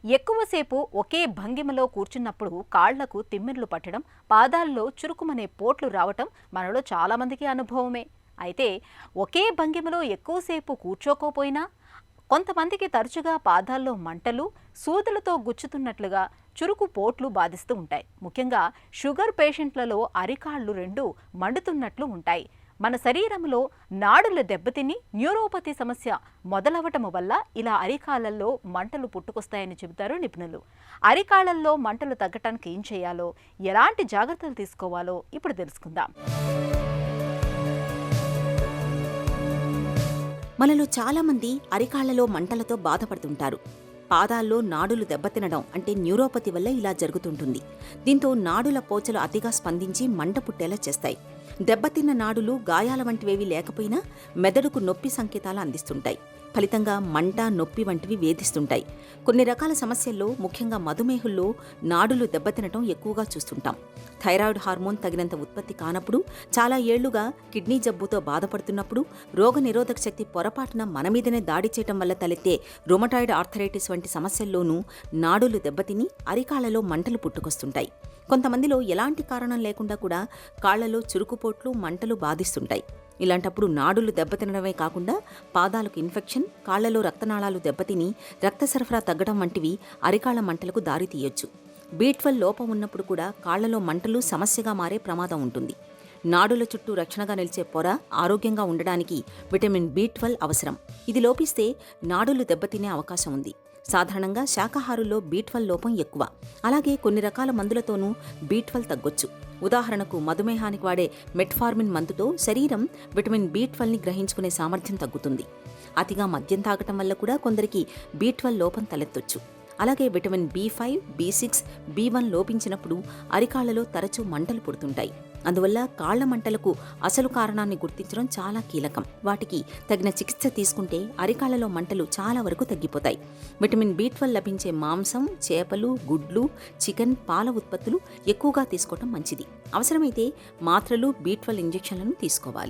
ఎక్కువసేపు ఒకే భంగిమలో కూర్చున్నప్పుడు కాళ్లకు తిమ్మిర్లు పట్టడం, పాదాల్లో చురుకుమనే పోట్లు రావటం మనలో చాలామందికి అనుభవమే. అయితే ఒకే భంగిమలో ఎక్కువసేపు కూర్చోకపోయినా కొంతమందికి తరచుగా పాదాల్లో మంటలు, సూదులతో గుచ్చుతున్నట్లుగా చురుకు పోట్లు బాధిస్తూ ఉంటాయి. ముఖ్యంగా షుగర్ పేషెంట్లలో అరికాళ్లు రెండు మండుతున్నట్లు ఉంటాయి. మన శరీరంలో నాడుల దెబ్బతిని న్యూరోపతి సమస్య మొదలవటము వల్ల ఇలా అరికాళ్లలో మంటలు పుట్టుకొస్తాయని చెబుతారు నిపుణులు. అరికాళ్లలో మంటలు తగ్గటానికి ఏం చేయాలో, ఎలాంటి జాగ్రత్తలు తీసుకోవాలో ఇప్పుడు తెలుసుకుందాం. మనలో చాలామంది అరికాళ్లలో మంటలతో బాధపడుతుంటారు. పాదాల్లో నాడులు దెబ్బతినడం అంటే న్యూరోపతి వల్ల ఇలా జరుగుతుంటుంది. దీంతో నాడుల పోచలు అతిగా స్పందించి మంట పుట్టేలా చేస్తాయి. దెబ్బతిన్న నాడులు గాయాల వంటివేవి లేకపోయినా మెదడుకు నొప్పి సంకేతాలు అందిస్తుంటాయి. ఫలితంగా మంట, నొప్పి వంటివి వేధిస్తుంటాయి. కొన్ని రకాల సమస్యల్లో, ముఖ్యంగా మధుమేహుల్లో నాడులు దెబ్బతినటం ఎక్కువగా చూస్తుంటాం. థైరాయిడ్ హార్మోన్ తగినంత ఉత్పత్తి కానప్పుడు, చాలా ఏళ్లుగా కిడ్నీ జబ్బుతో బాధపడుతున్నప్పుడు, రోగనిరోధక శక్తి పొరపాటున మన మీదనే దాడి చేయటం వల్ల తలెత్తే రుమటాయిడ్ ఆర్థరైటిస్ వంటి సమస్యల్లోనూ నాడులు దెబ్బతిని అరికాళ్లలో మంటలు పుట్టుకొస్తుంటాయి. కొంతమందిలో ఎలాంటి కారణం లేకుండా కూడా కాళ్లలో చురుకుపోట్లు, మంటలు బాధిస్తుంటాయి. ఇలాంటప్పుడు నాడులు దెబ్బతినడమే కాకుండా పాదాలకు ఇన్ఫెక్షన్, కాళ్లలో రక్తనాళాలు దెబ్బతిని రక్త సరఫరా తగ్గడం వంటివి అరికాళ్ల మంటలకు దారితీయొచ్చు. B12 లోపం ఉన్నప్పుడు కూడా కాళ్లలో మంటలు సమస్యగా మారే ప్రమాదం ఉంటుంది. నాడుల చుట్టూ రక్షణగా నిలిచే పొర ఆరోగ్యంగా ఉండడానికి విటమిన్ B12 అవసరం. ఇది లోపిస్తే నాడులు దెబ్బతినే అవకాశం ఉంది. సాధారణంగా శాకాహారుల్లో B12 లోపం ఎక్కువ. అలాగే కొన్ని రకాల మందులతోనూ B12 తగ్గొచ్చు. ఉదాహరణకు మధుమేహానికి వాడే మెట్ఫార్మిన్ మందుతో శరీరం విటమిన్ B12ని గ్రహించుకునే సామర్థ్యం తగ్గుతుంది. అతిగా మద్యం తాగటం వల్ల కూడా కొందరికి B12 లోపం తలెత్తొచ్చు. అలాగే విటమిన్ B5, B6, B1 లోపించినప్పుడు అరికాళ్లలో తరచూ మంటలు పుడుతుంటాయి. అందువల్ల కాళ్ల మంటలకు అసలు కారణాన్ని గుర్తించడం చాలా కీలకం. వాటికి తగిన చికిత్స తీసుకుంటే అరికాళ్లలో మంటలు చాలా వరకు తగ్గిపోతాయి. విటమిన్ B12 లభించే మాంసం, చేపలు, గుడ్లు, చికెన్, పాల ఉత్పత్తులు ఎక్కువగా తీసుకోవటం మంచిది. అవసరమైతే మాత్రలు, B12 ఇంజెక్షన్లను తీసుకోవాలి.